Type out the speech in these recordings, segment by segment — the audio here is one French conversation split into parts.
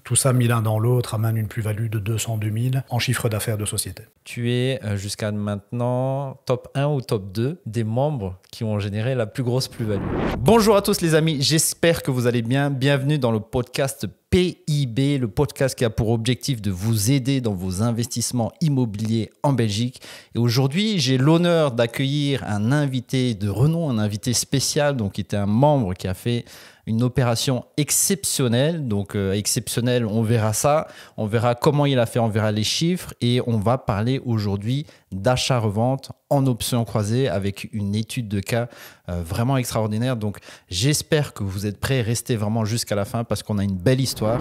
Tout ça mis l'un dans l'autre amène une plus-value de 202 000 en chiffre d'affaires de société. Tu es jusqu'à maintenant top 1 ou top 2 des membres qui ont généré la plus grosse plus-value. Bonjour à tous les amis, j'espère que vous allez bien. Bienvenue dans le podcast PIB, le podcast qui a pour objectif de vous aider dans vos investissements immobiliers en Belgique. Et aujourd'hui, j'ai l'honneur d'accueillir un invité de renom, un invité spécial, donc qui était un membre qui a fait une opération exceptionnelle. Donc exceptionnelle, on verra ça, on verra comment il a fait, on verra les chiffres et on va parler aujourd'hui d'achat-revente en option croisée avec une étude de cas vraiment extraordinaire. Donc j'espère que vous êtes prêts, restez vraiment jusqu'à la fin parce qu'on a une belle histoire.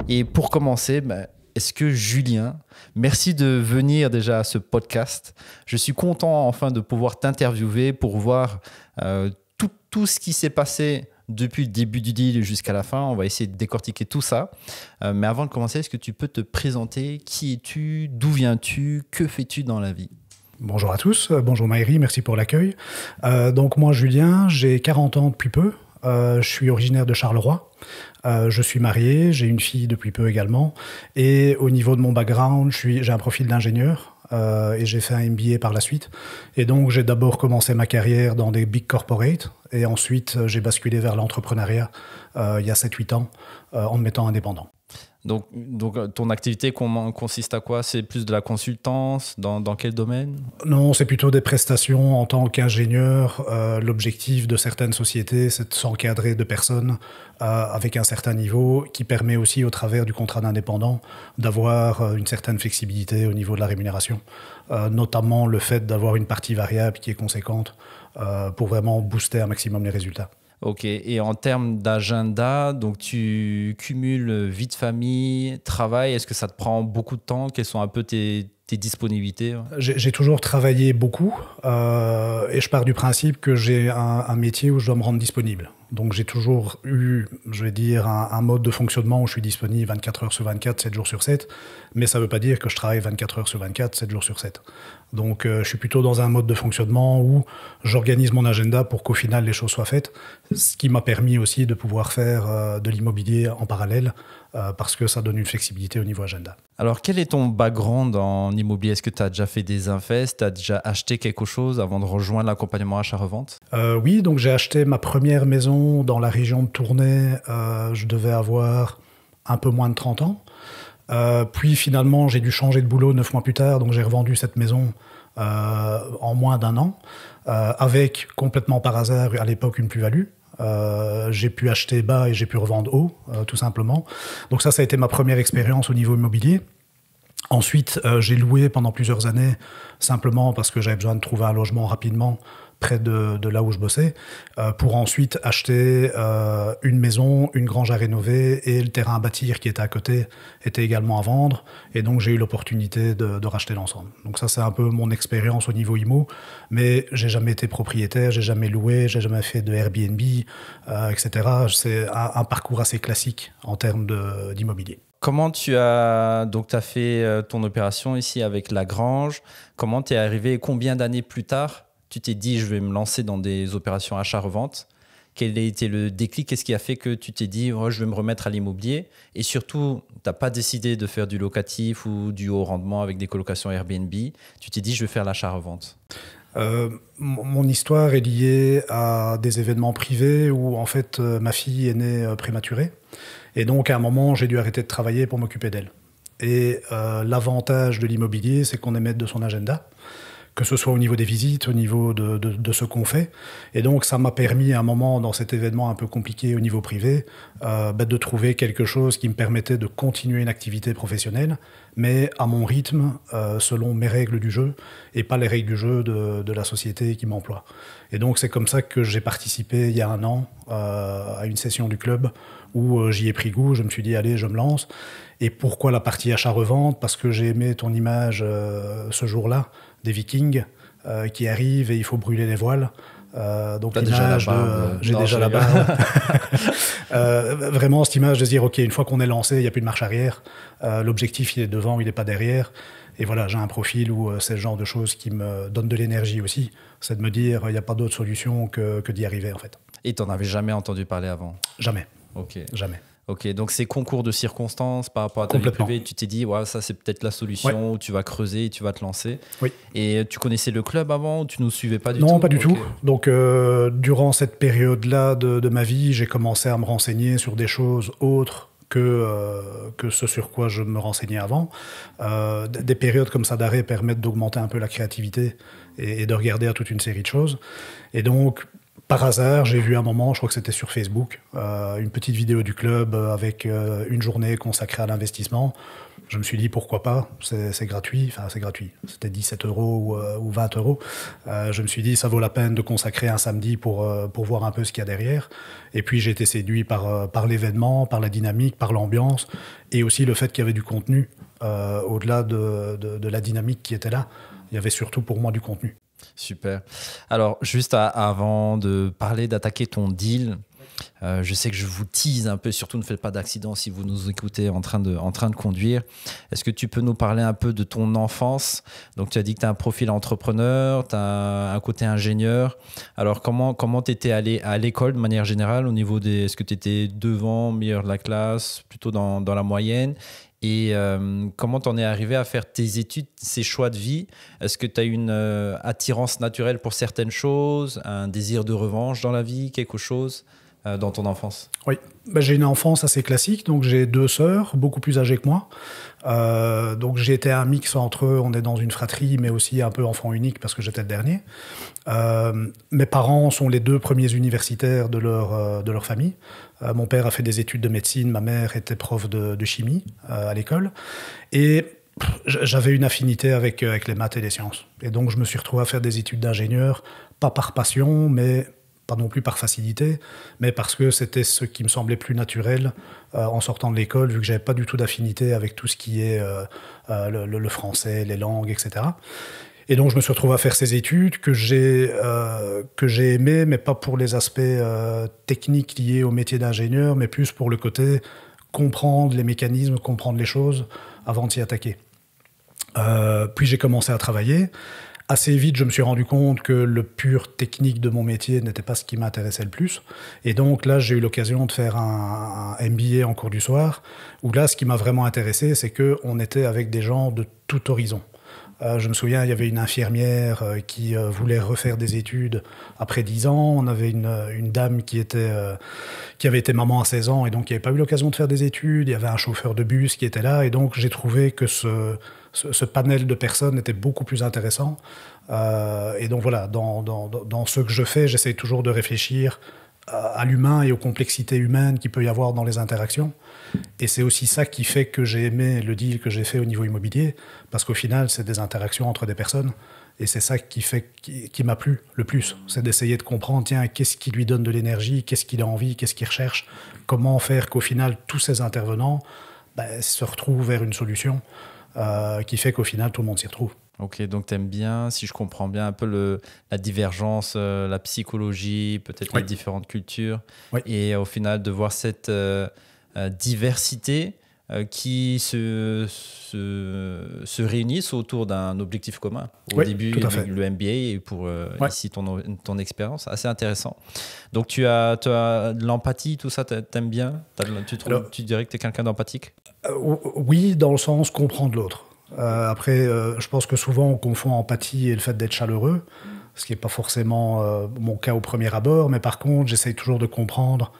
Et pour commencer, est-ce que Julien, merci de venir déjà à ce podcast. Je suis content enfin de pouvoir t'interviewer pour voir tout ce qui s'est passé depuis le début du deal jusqu'à la fin. On va essayer de décortiquer tout ça. Mais avant de commencer, est-ce que tu peux te présenter? Qui es-tu? D'où viens-tu? Que fais-tu dans la vie? Bonjour à tous, bonjour Maëri, merci pour l'accueil. Donc moi Julien, j'ai 40 ans depuis peu. Je suis originaire de Charleroi. Je suis marié, j'ai une fille depuis peu également. Et au niveau de mon background, j'ai un profil d'ingénieur et j'ai fait un MBA par la suite. Et donc, j'ai d'abord commencé ma carrière dans des big corporates et ensuite, j'ai basculé vers l'entrepreneuriat il y a 7-8 ans en me mettant indépendant. Donc, ton activité consiste à quoi? C'est plus de la consultance? Dans quel domaine? Non, c'est plutôt des prestations en tant qu'ingénieur. L'objectif de certaines sociétés, c'est de s'encadrer de personnes avec un certain niveau qui permet aussi, au travers du contrat d'indépendant, d'avoir une certaine flexibilité au niveau de la rémunération. Notamment le fait d'avoir une partie variable qui est conséquente pour vraiment booster un maximum les résultats. Ok, et en termes d'agenda, donc tu cumules vie de famille, travail, est-ce que ça te prend beaucoup de temps? Quelles sont un peu tes disponibilités? J'ai toujours travaillé beaucoup et je pars du principe que j'ai un métier où je dois me rendre disponible. Donc j'ai toujours eu, je vais dire, un mode de fonctionnement où je suis disponible 24 heures sur 24, 7 jours sur 7, mais ça ne veut pas dire que je travaille 24 heures sur 24, 7 jours sur 7. Donc je suis plutôt dans un mode de fonctionnement où j'organise mon agenda pour qu'au final les choses soient faites, ce qui m'a permis aussi de pouvoir faire de l'immobilier en parallèle parce que ça donne une flexibilité au niveau agenda. Alors quel est ton background en immobilier? Est-ce que tu as déjà fait des invests? Tu as déjà acheté quelque chose avant de rejoindre l'accompagnement achat-revente? Oui, donc j'ai acheté ma première maison dans la région de Tournai. Je devais avoir un peu moins de 30 ans. Puis finalement, j'ai dû changer de boulot 9 mois plus tard, donc j'ai revendu cette maison en moins d'un an, avec complètement par hasard à l'époque une plus-value. J'ai pu acheter bas et j'ai pu revendre haut, tout simplement. Donc ça a été ma première expérience au niveau immobilier. Ensuite, j'ai loué pendant plusieurs années, simplement parce que j'avais besoin de trouver un logement rapidement près de là où je bossais, pour ensuite acheter une maison, une grange à rénover et le terrain à bâtir qui était à côté était également à vendre. Et donc, j'ai eu l'opportunité de racheter l'ensemble. Donc ça, c'est un peu mon expérience au niveau IMO, mais j'ai jamais été propriétaire, j'ai jamais loué, j'ai jamais fait de Airbnb, etc. C'est un parcours assez classique en termes d'immobilier. Comment tu as fait ton opération ici avec la grange? Comment tu es arrivé et combien d'années plus tard tu t'es dit je vais me lancer dans des opérations achat-revente? Quel a été le déclic? Qu'est-ce qui a fait que tu t'es dit je vais me remettre à l'immobilier? Et surtout, tu n'as pas décidé de faire du locatif ou du haut rendement avec des colocations Airbnb. Tu t'es dit je vais faire l'achat-revente. Mon histoire est liée à des événements privés où en fait ma fille est née prématurée. Et donc à un moment, j'ai dû arrêter de travailler pour m'occuper d'elle. Et l'avantage de l'immobilier, c'est qu'on est maître de son agenda, que ce soit au niveau des visites, au niveau de ce qu'on fait. Et donc, ça m'a permis, à un moment, dans cet événement un peu compliqué au niveau privé, de trouver quelque chose qui me permettait de continuer une activité professionnelle, mais à mon rythme, selon mes règles du jeu, et pas les règles du jeu de la société qui m'emploie. Et donc, c'est comme ça que j'ai participé, il y a un an, à une session du club, où j'y ai pris goût, je me suis dit, allez, je me lance. Et pourquoi la partie achat-revente? Parce que j'ai aimé ton image ce jour-là, des Vikings qui arrivent et il faut brûler les voiles. Donc l'image j'ai déjà la barbe. Vraiment, cette image de se dire, OK, une fois qu'on est lancé, il n'y a plus de marche arrière. L'objectif, il est devant, il n'est pas derrière. Et voilà, j'ai un profil où c'est le genre de choses qui me donne de l'énergie aussi. C'est de me dire, il n'y a pas d'autre solution que d'y arriver, en fait. Et tu n'en avais jamais entendu parler avant? Jamais. Ok. Jamais. Ok, donc ces concours de circonstances par rapport à ta vie privée, tu t'es dit, ouais, ça c'est peut-être la solution, où tu vas creuser et tu vas te lancer. Oui. Et tu connaissais le club avant ou tu ne nous suivais pas du tout? Non, pas du tout. Donc, durant cette période-là de ma vie, j'ai commencé à me renseigner sur des choses autres que ce sur quoi je me renseignais avant. Des périodes comme ça d'arrêt permettent d'augmenter un peu la créativité et de regarder à toute une série de choses. Et donc, par hasard, j'ai vu un moment, je crois que c'était sur Facebook, une petite vidéo du club avec une journée consacrée à l'investissement. Je me suis dit, pourquoi pas, c'est gratuit, enfin c'est gratuit, c'était 17 € ou 20 €. Je me suis dit, ça vaut la peine de consacrer un samedi pour voir un peu ce qu'il y a derrière. Et puis j'ai été séduit par l'événement, par la dynamique, par l'ambiance, et aussi le fait qu'il y avait du contenu, au-delà de la dynamique qui était là. Il y avait surtout pour moi du contenu. Super. Alors, juste avant de parler, d'attaquer ton deal, je sais que je vous tease un peu, surtout ne faites pas d'accident si vous nous écoutez en train de conduire. Est-ce que tu peux nous parler un peu de ton enfance? Donc, tu as dit que tu as un profil entrepreneur, tu as un côté ingénieur. Alors, comment tu étais allé à l'école de manière générale au niveau des... Est-ce que tu étais devant, meilleur de la classe, plutôt dans la moyenne? Et comment tu en es arrivé à faire tes études, ces choix de vie? Est-ce que tu as une attirance naturelle pour certaines choses, un désir de revanche dans la vie, quelque chose dans ton enfance? Oui, j'ai une enfance assez classique, donc j'ai 2 sœurs, beaucoup plus âgées que moi. Donc j'ai été un mix entre eux, on est dans une fratrie, mais aussi un peu enfant unique parce que j'étais le dernier. Mes parents sont les 2 premiers universitaires de leur famille. Mon père a fait des études de médecine, ma mère était prof de chimie à l'école. Et j'avais une affinité avec les maths et les sciences. Et donc je me suis retrouvé à faire des études d'ingénieur, pas par passion, mais pas non plus par facilité, mais parce que c'était ce qui me semblait plus naturel en sortant de l'école, vu que j'avais pas du tout d'affinité avec tout ce qui est le français, les langues, etc. Et donc je me suis retrouvé à faire ces études que j'ai aimées, mais pas pour les aspects techniques liés au métier d'ingénieur, mais plus pour le côté comprendre les mécanismes, comprendre les choses avant de s'y attaquer. Puis j'ai commencé à travailler. Assez vite, je me suis rendu compte que le pur technique de mon métier n'était pas ce qui m'intéressait le plus. Et donc là, j'ai eu l'occasion de faire un MBA en cours du soir, où là, ce qui m'a vraiment intéressé, c'est qu'on était avec des gens de tout horizon. Je me souviens, il y avait une infirmière qui voulait refaire des études après 10 ans. On avait une dame qui avait été maman à 16 ans et donc qui n'avait pas eu l'occasion de faire des études. Il y avait un chauffeur de bus qui était là. Et donc, j'ai trouvé que ce panel de personnes était beaucoup plus intéressant. Et donc, voilà, dans ce que je fais, j'essaie toujours de réfléchir à l'humain et aux complexités humaines qu'il peut y avoir dans les interactions. Et c'est aussi ça qui fait que j'ai aimé le deal que j'ai fait au niveau immobilier, parce qu'au final, c'est des interactions entre des personnes. Et c'est ça qui m'a plu le plus. C'est d'essayer de comprendre, tiens, qu'est-ce qui lui donne de l'énergie, qu'est-ce qu'il a envie, qu'est-ce qu'il recherche, comment faire qu'au final, tous ces intervenants se retrouvent vers une solution qui fait qu'au final, tout le monde s'y retrouve. Ok, donc tu aimes bien, si je comprends bien, un peu la divergence, la psychologie, peut-être les différentes cultures. Oui. Et au final, de voir cette diversité qui se réunissent autour d'un objectif commun. Au début, le MBA et pour ici ton expérience. Assez intéressant. Donc, tu as de l'empathie, tout ça, t'aimes bien? Tu dirais que tu es quelqu'un d'empathique? Oui, dans le sens comprendre l'autre. Après, je pense que souvent on confond empathie et le fait d'être chaleureux, ce qui n'est pas forcément mon cas au premier abord, mais par contre j'essaye toujours de comprendre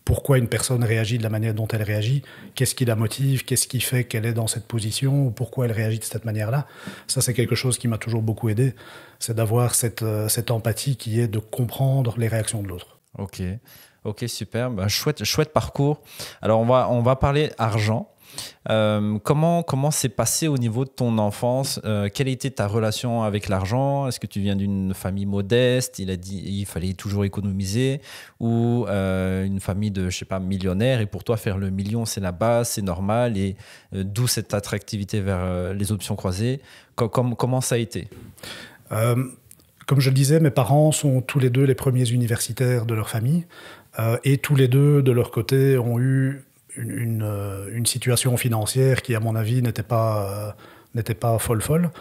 pourquoi une personne réagit de la manière dont elle réagit, qu'est-ce qui la motive, qu'est-ce qui fait qu'elle est dans cette position, ou pourquoi elle réagit de cette manière-là. Ça, c'est quelque chose qui m'a toujours beaucoup aidé, c'est d'avoir cette empathie qui est de comprendre les réactions de l'autre. Ok, super, chouette parcours. Alors on va parler argent. Comment s'est passé au niveau de ton enfance? Quelle était ta relation avec l'argent? Est-ce que tu viens d'une famille modeste, il fallait toujours économiser, ou une famille de, je sais pas, millionnaire, et pour toi faire le million c'est la base, c'est normal, et d'où cette attractivité vers les options croisées? Comment ça a été? Comme je le disais, mes parents sont tous les deux les premiers universitaires de leur famille. Et tous les deux, de leur côté, ont eu une situation financière qui, à mon avis, n'était pas folle.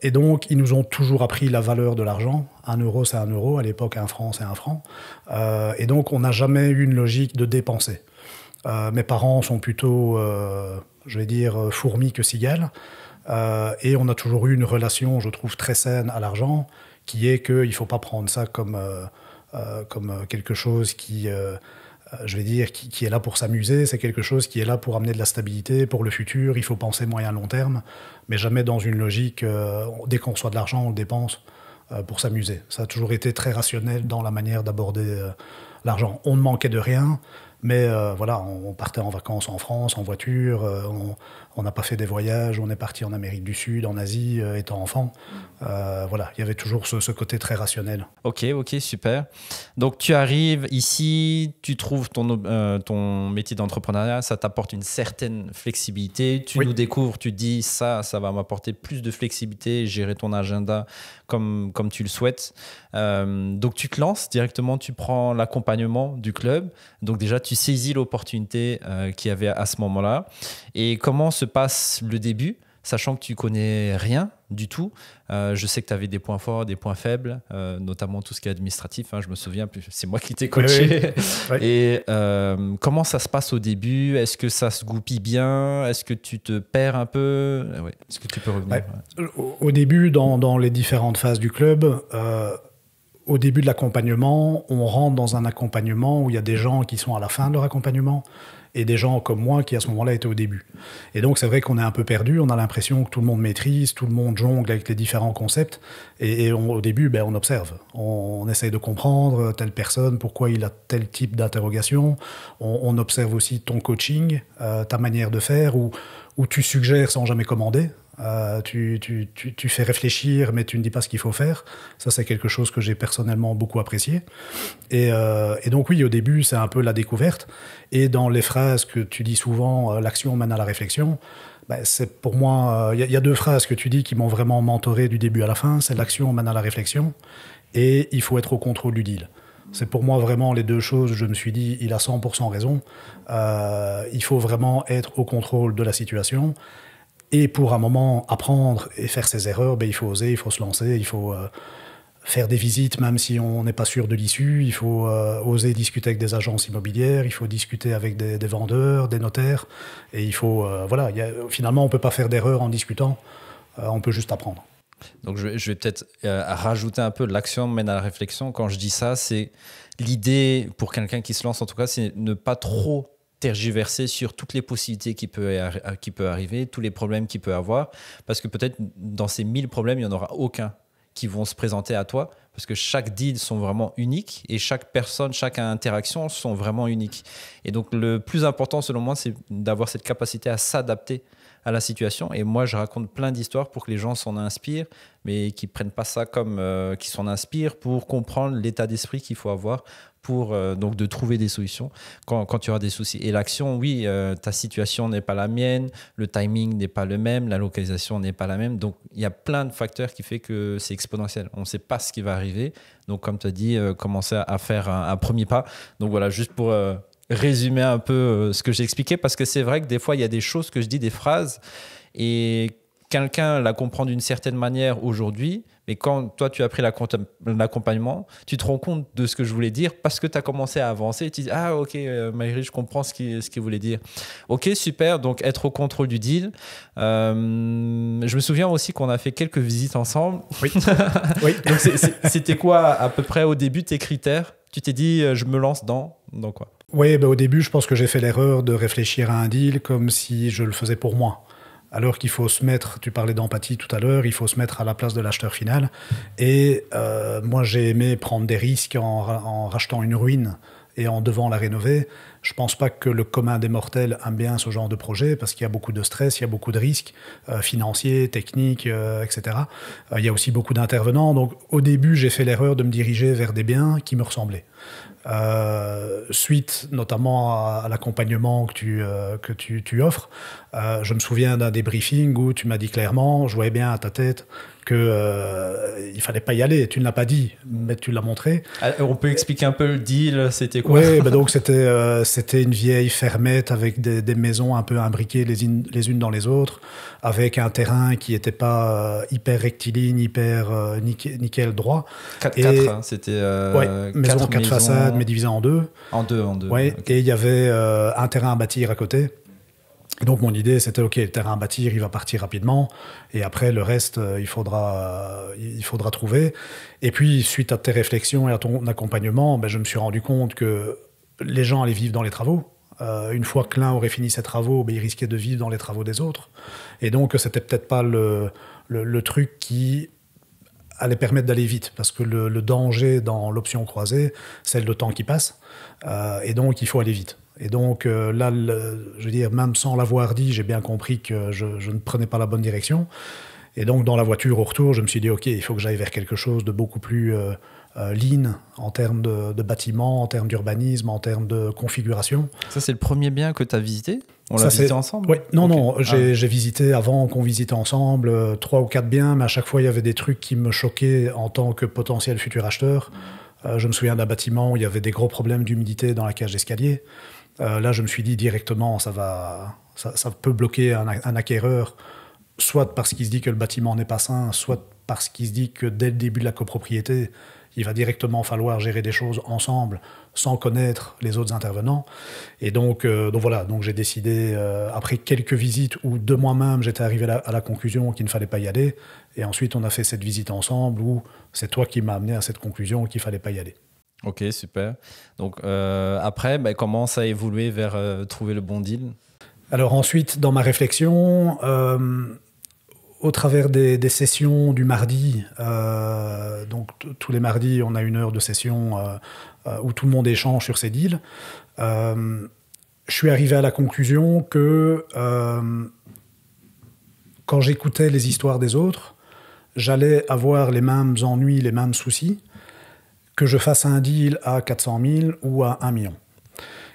Et donc, ils nous ont toujours appris la valeur de l'argent. 1 euro, c'est 1 euro. À l'époque, 1 franc, c'est 1 franc. Et donc, on n'a jamais eu une logique de dépenser. Mes parents sont plutôt, je vais dire, fourmis que cigales. Et on a toujours eu une relation, je trouve, très saine à l'argent, qui est qu'il ne faut pas prendre ça comme quelque chose qui... je vais dire, qui est là pour s'amuser, c'est quelque chose qui est là pour amener de la stabilité pour le futur. Il faut penser moyen-long terme, mais jamais dans une logique, dès qu'on reçoit de l'argent, on le dépense pour s'amuser. Ça a toujours été très rationnel dans la manière d'aborder l'argent. On ne manquait de rien, mais voilà, on partait en vacances en France, en voiture, on n'a pas fait des voyages, on est parti en Amérique du Sud, en Asie, étant enfant. Voilà, il y avait toujours ce côté très rationnel. Ok, super. Donc tu arrives ici, tu trouves ton métier d'entrepreneuriat, ça t'apporte une certaine flexibilité. Tu nous découvres, tu te dis ça va m'apporter plus de flexibilité, gérer ton agenda comme tu le souhaites. Donc tu te lances directement, tu prends l'accompagnement du club. Donc déjà, tu saisis l'opportunité qu'il y avait à ce moment-là. Et comment se passe le début, sachant que tu connais rien du tout? Je sais que tu avais des points forts, des points faibles, notamment tout ce qui est administratif. Je me souviens, c'est moi qui t'ai coaché. Oui. Et comment ça se passe au début? Est-ce que ça se goupille bien? Est-ce que tu te perds un peu? Est-ce que tu peux revenir? Au début, dans les différentes phases du club, au début de l'accompagnement, on rentre dans un accompagnement où il y a des gens qui sont à la fin de leur accompagnement et des gens comme moi qui à ce moment-là étaient au début. Et donc c'est vrai qu'on est un peu perdu, on a l'impression que tout le monde maîtrise, tout le monde jongle avec les différents concepts et au début on observe, on essaye de comprendre telle personne, pourquoi il a tel type d'interrogation, on observe aussi ton coaching, ta manière de faire où tu suggères sans jamais commander. Tu fais réfléchir, mais tu ne dis pas ce qu'il faut faire. Ça, c'est quelque chose que j'ai personnellement beaucoup apprécié. Et donc, oui, au début, c'est un peu la découverte. Et dans les phrases que tu dis souvent, l'action mène à la réflexion, c'est pour moi, il y a 2 phrases que tu dis qui m'ont vraiment mentoré du début à la fin. C'est l'action mène à la réflexion et il faut être au contrôle du deal. C'est pour moi vraiment les 2 choses. Je me suis dit, il a 100% raison. Il faut vraiment être au contrôle de la situation. Et pour un moment apprendre et faire ses erreurs, il faut oser, il faut se lancer, il faut faire des visites même si on n'est pas sûr de l'issue, il faut oser discuter avec des agences immobilières, il faut discuter avec des vendeurs, des notaires, et il faut, finalement on ne peut pas faire d'erreur en discutant, on peut juste apprendre. Donc je vais peut-être rajouter un peu l'action mène à la réflexion. Quand je dis ça, c'est l'idée pour quelqu'un qui se lance en tout cas, c'est ne pas trop tergiverser sur toutes les possibilités qui peut arriver, tous les problèmes qu'il peut avoir, parce que peut-être dans ces 1000 problèmes, il n'y en aura aucun qui vont se présenter à toi, parce que chaque deal sont vraiment uniques et chaque personne, chaque interaction sont vraiment uniques. Et donc le plus important selon moi, c'est d'avoir cette capacité à s'adapter à la situation. Et moi, je raconte plein d'histoires pour que les gens s'en inspirent, mais qu'ils ne prennent pas ça comme qu'ils s'en inspirent pour comprendre l'état d'esprit qu'il faut avoir pour donc de trouver des solutions quand tu auras des soucis. Et l'action, oui, ta situation n'est pas la mienne, le timing n'est pas le même, la localisation n'est pas la même. Donc, il y a plein de facteurs qui font que c'est exponentiel. On ne sait pas ce qui va arriver. Donc, comme tu as dit, commencer à faire un premier pas. Donc, voilà, juste pour résumer un peu ce que j'ai expliqué, parce que c'est vrai que des fois, il y a des choses que je dis, des phrases, et quelqu'un la comprend d'une certaine manière aujourd'hui, mais quand toi, tu as pris l'accompagnement, tu te rends compte de ce que je voulais dire parce que tu as commencé à avancer et tu dis « Ah, ok, Maïri, je comprends ce qu'il voulait dire. » Ok, super. Donc, être au contrôle du deal. Je me souviens aussi qu'on a fait quelques visites ensemble. Oui. Oui. Donc, c'était quoi à peu près au début tes critères? Tu t'es dit « Je me lance dans quoi ?» Oui, au début, je pense que j'ai fait l'erreur de réfléchir à un deal comme si je le faisais pour moi. Alors qu'il faut se mettre, tu parlais d'empathie tout à l'heure, il faut se mettre à la place de l'acheteur final. Et moi, j'ai aimé prendre des risques en rachetant une ruine et en devant la rénover. Je ne pense pas que le commun des mortels aime bien ce genre de projet parce qu'il y a beaucoup de stress, il y a beaucoup de risques financiers, techniques, etc. Il y a aussi beaucoup d'intervenants. Donc, au début, j'ai fait l'erreur de me diriger vers des biens qui me ressemblaient. Suite notamment à l'accompagnement que tu offres, je me souviens d'un débriefing où tu m'as dit clairement, je voyais bien à ta tête que il fallait pas y aller. Tu ne l'as pas dit, mais tu l'as montré. On peut expliquer un peu le deal, c'était quoi? Oui, donc c'était une vieille fermette avec des maisons un peu imbriquées les unes dans les autres, avec un terrain qui n'était pas hyper rectiligne, hyper nickel droit. 4-4, hein, c'était maison, 4 façades, mais divisées en deux. En deux. Ouais, Okay. Et il y avait un terrain à bâtir à côté. Et donc mon idée c'était ok, le terrain à bâtir il va partir rapidement et après le reste il faudra trouver. Et puis suite à tes réflexions et à ton accompagnement, je me suis rendu compte que les gens allaient vivre dans les travaux. Une fois que l'un aurait fini ses travaux, il risquait de vivre dans les travaux des autres. Et donc c'était peut-être pas le truc qui allait permettre d'aller vite, parce que le danger dans l'option croisée, c'est le temps qui passe, et donc il faut aller vite. Et donc là, je veux dire, même sans l'avoir dit, j'ai bien compris que je ne prenais pas la bonne direction. Et donc dans la voiture au retour, je me suis dit, ok, il faut que j'aille vers quelque chose de beaucoup plus lean en termes de bâtiments, en termes d'urbanisme, en termes de configuration. Ça, c'est le premier bien que tu as visité? On l'a visité ensemble? Oui, non, j'ai visité avant qu'on visite ensemble 3 ou 4 biens, mais à chaque fois, il y avait des trucs qui me choquaient en tant que potentiel futur acheteur. Je me souviens d'un bâtiment où il y avait des gros problèmes d'humidité dans la cage d'escalier. Là, je me suis dit directement, ça peut bloquer un acquéreur, soit parce qu'il se dit que le bâtiment n'est pas sain, soit parce qu'il se dit que dès le début de la copropriété, il va directement falloir gérer des choses ensemble sans connaître les autres intervenants. Et donc voilà, donc j'ai décidé, après quelques visites où de moi-même j'étais arrivé à la conclusion qu'il ne fallait pas y aller. Et ensuite on a fait cette visite ensemble où c'est toi qui m'as amené à cette conclusion qu'il ne fallait pas y aller. Ok, super. Donc après, comment ça a évolué vers trouver le bon deal? Alors ensuite, dans ma réflexion, au travers des sessions du mardi, donc tous les mardis, on a 1 heure de session où tout le monde échange sur ces deals. Je suis arrivé à la conclusion que quand j'écoutais les histoires des autres, j'allais avoir les mêmes ennuis, les mêmes soucis, que je fasse un deal à 400 000 ou à 1 million.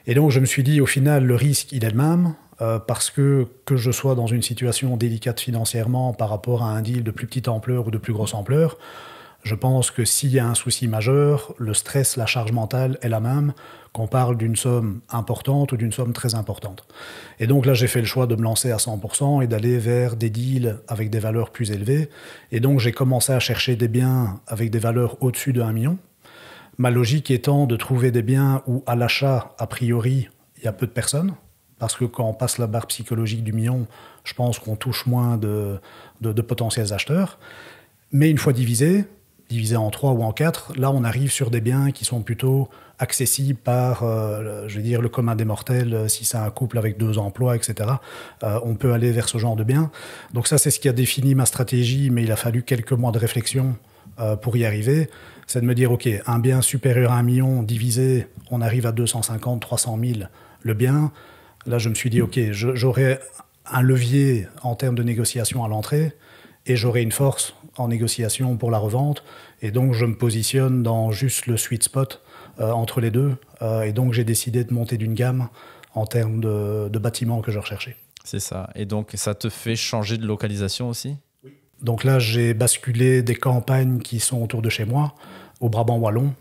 Et donc je me suis dit, au final, le risque, il est le même, parce que je sois dans une situation délicate financièrement par rapport à un deal de plus petite ampleur ou de plus grosse ampleur, je pense que s'il y a un souci majeur, le stress, la charge mentale est la même, qu'on parle d'une somme importante ou d'une somme très importante. Et donc là, j'ai fait le choix de me lancer à 100% et d'aller vers des deals avec des valeurs plus élevées. Et donc j'ai commencé à chercher des biens avec des valeurs au-dessus de 1 million. Ma logique étant de trouver des biens où, à l'achat, a priori, il y a peu de personnes. Parce que quand on passe la barre psychologique du million, je pense qu'on touche moins de potentiels acheteurs. Mais une fois divisé en 3 ou en 4, là, on arrive sur des biens qui sont plutôt accessibles par, je veux dire, le commun des mortels. Si c'est un couple avec 2 emplois, etc., on peut aller vers ce genre de biens. Donc ça, c'est ce qui a défini ma stratégie, mais il a fallu quelques mois de réflexion pour y arriver. C'est de me dire, OK, un bien supérieur à 1 million divisé, on arrive à 250, 300 000 le bien. Là, je me suis dit, OK, j'aurai un levier en termes de négociation à l'entrée et j'aurai une force en négociation pour la revente. Et donc, je me positionne dans juste le sweet spot entre les deux. Et donc, j'ai décidé de monter d'une gamme en termes de bâtiments que je recherchais. C'est ça. Et donc, ça te fait changer de localisation aussi? Donc là, j'ai basculé des campagnes qui sont autour de chez moi au Brabant wallon,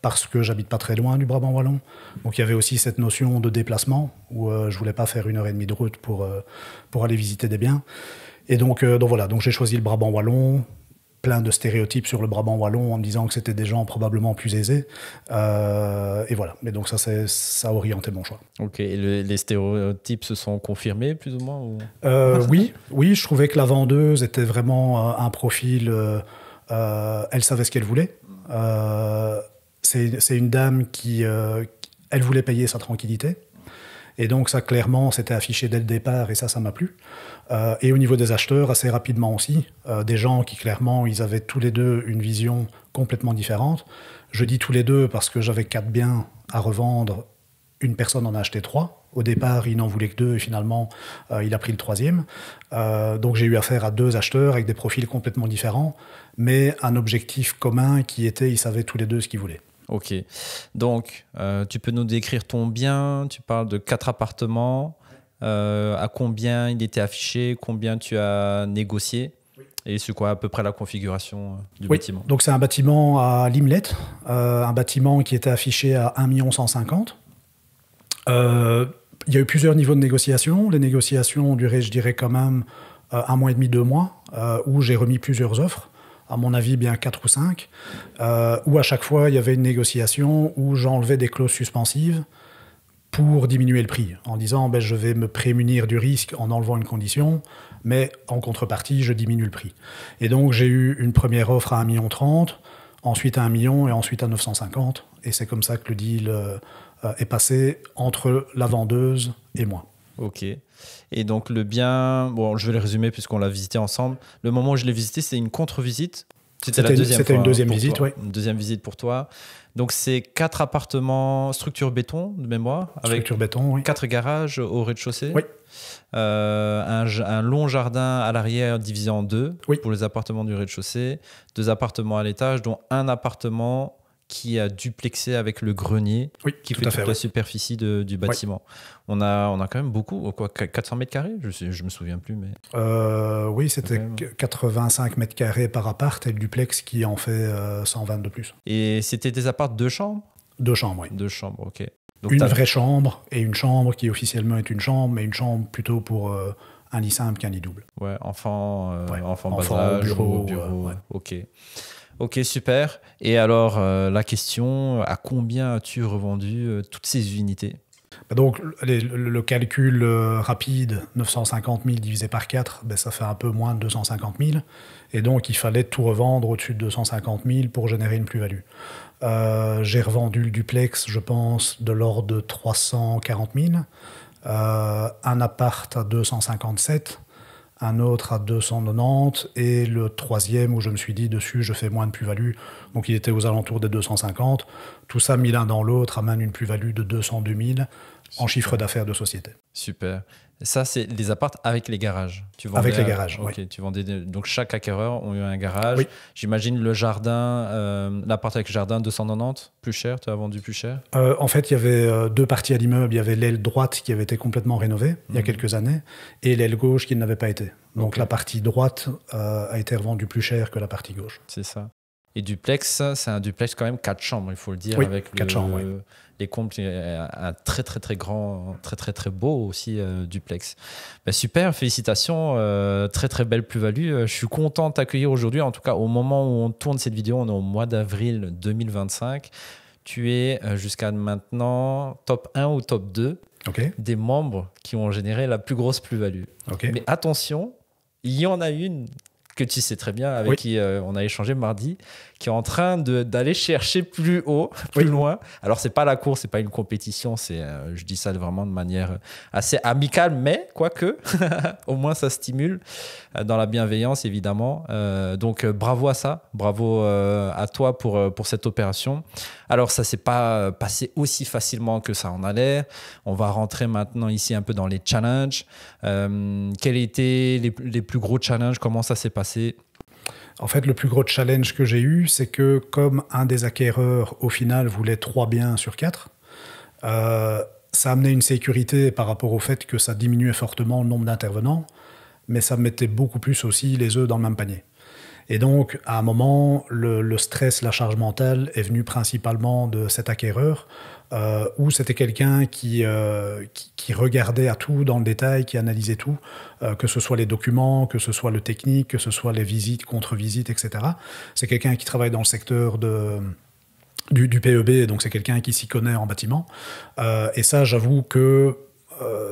parce que j'habite pas très loin du Brabant wallon. Donc il y avait aussi cette notion de déplacement où je voulais pas faire 1h30 de route pour aller visiter des biens. Et donc voilà, donc j'ai choisi le Brabant wallon, plein de stéréotypes sur le Brabant wallon en me disant que c'était des gens probablement plus aisés. Et voilà, mais donc ça a orienté mon choix. Ok, et les stéréotypes se sont confirmés plus ou moins ou... Oui, je trouvais que la vendeuse était vraiment un profil... elle savait ce qu'elle voulait. C'est une dame qui elle voulait payer sa tranquillité. Et donc ça, clairement, c'était affiché dès le départ et ça m'a plu. Et au niveau des acheteurs, assez rapidement aussi, des gens qui, clairement, ils avaient tous les deux une vision complètement différente. Je dis tous les deux parce que j'avais 4 biens à revendre. Une personne en a acheté 3. Au départ, il n'en voulait que 2 et finalement, il a pris le 3e. Donc j'ai eu affaire à 2 acheteurs avec des profils complètement différents, mais un objectif commun qui était, ils savaient tous les deux ce qu'ils voulaient. Ok. Donc, tu peux nous décrire ton bien? Tu parles de 4 appartements. À combien il était affiché? Combien tu as négocié? Et c'est quoi à peu près la configuration du Oui, bâtiment? donc c'est un bâtiment à Limlet, un bâtiment qui était affiché à 1 150 000. Il y a eu plusieurs niveaux de négociation. Les négociations ont duré, je dirais, quand même 1 mois et demi, 2 mois, où j'ai remis plusieurs offres, à mon avis bien 4 ou 5, où à chaque fois il y avait une négociation où j'enlevais des clauses suspensives pour diminuer le prix, en disant ben, je vais me prémunir du risque en enlevant une condition, mais en contrepartie, je diminue le prix. Et donc j'ai eu une première offre à 1,30 million, ensuite à 1 million et ensuite à 950 000. Et c'est comme ça que le deal est passé entre la vendeuse et moi. Ok. Et donc le bien, bon, je vais le résumer puisqu'on l'a visité ensemble. Le moment où je l'ai visité, c'est une contre-visite. C'était la deuxième fois. C'était une deuxième visite, oui. oui. Une deuxième visite pour toi. Donc c'est 4 appartements structure béton de mémoire, avec structure béton, oui. 4 garages au rez-de-chaussée. Oui. Un long jardin à l'arrière divisé en 2 oui. pour les appartements du rez-de-chaussée. 2 appartements à l'étage, dont un appartement qui a duplexé avec le grenier, oui, qui fait toute la superficie du bâtiment. Oui. On a quand même beaucoup, quoi, 400 mètres carrés, je me souviens plus. Mais... oui, c'était 85 mètres carrés par appart et le duplex qui en fait 120 de plus. Et c'était des apparts 2 chambres? 2 chambres, oui. 2 chambres, ok. Donc une vraie chambre et une chambre qui officiellement est une chambre, mais une chambre plutôt pour un lit simple qu'un lit double. Ouais, enfant bas âge, bureau. Ouais. Ok. Ok, super. Et alors, la question, à combien as-tu revendu toutes ces unités? Donc, le calcul rapide, 950 000 divisé par 4, ben, ça fait un peu moins de 250 000. Et donc, il fallait tout revendre au-dessus de 250 000 pour générer une plus-value. J'ai revendu le duplex, je pense, de l'ordre de 340 000. Un appart à 257 000. Un autre à 290 et le troisième où je me suis dit dessus je fais moins de plus-value, donc il était aux alentours des 250. Tout ça mis l'un dans l'autre amène une plus-value de 202 000 en chiffre d'affaires de société. Super. Ça, c'est les apparts avec les garages. Avec les garages, okay, oui. Tu vendais donc chaque acquéreur ont eu un garage. Oui. J'imagine le jardin, l'appart avec le jardin 290, plus cher, tu as vendu plus cher? En fait, il y avait 2 parties à l'immeuble. Il y avait l'aile droite qui avait été complètement rénovée il y a quelques années et l'aile gauche qui ne l'avait pas été. Donc la partie droite a été revendue plus cher que la partie gauche. C'est ça. Et duplex, c'est un duplex quand même 4 chambres, il faut le dire. Oui, avec 4 chambres, oui. Les combles, un très très très grand, très très très beau aussi duplex. Ben, super, félicitations, très très belle plus-value. Je suis content de t'accueillir aujourd'hui. En tout cas, au moment où on tourne cette vidéo, on est au mois d'avril 2025. Tu es jusqu'à maintenant top 1 ou top 2 des membres qui ont généré la plus grosse plus-value. Mais attention, il y en a une que tu sais très bien, avec qui on a échangé mardi, qui est en train d'aller chercher plus haut, plus loin. Alors, c'est pas la course, c'est pas une compétition, je dis ça vraiment de manière assez amicale, mais quoique, au moins ça stimule dans la bienveillance, évidemment. Donc, bravo à ça, bravo à toi pour cette opération. Alors, ça s'est pas passé aussi facilement que ça en allait. On va rentrer maintenant ici un peu dans les challenges. Quels étaient les plus gros challenges? Comment ça s'est passé? En fait, le plus gros challenge que j'ai eu, c'est que comme un des acquéreurs, au final, voulait 3 biens sur 4, ça amenait une sécurité par rapport au fait que ça diminuait fortement le nombre d'intervenants, mais ça mettait beaucoup plus aussi les œufs dans le même panier. Et donc, à un moment, le stress, la charge mentale est venue principalement de cet acquéreur, où c'était quelqu'un qui regardait à tout dans le détail, qui analysait tout, que ce soit les documents, que ce soit le technique, que ce soit les visites, contre-visites, etc. C'est quelqu'un qui travaille dans le secteur du PEB, donc c'est quelqu'un qui s'y connaît en bâtiment. Et ça, j'avoue que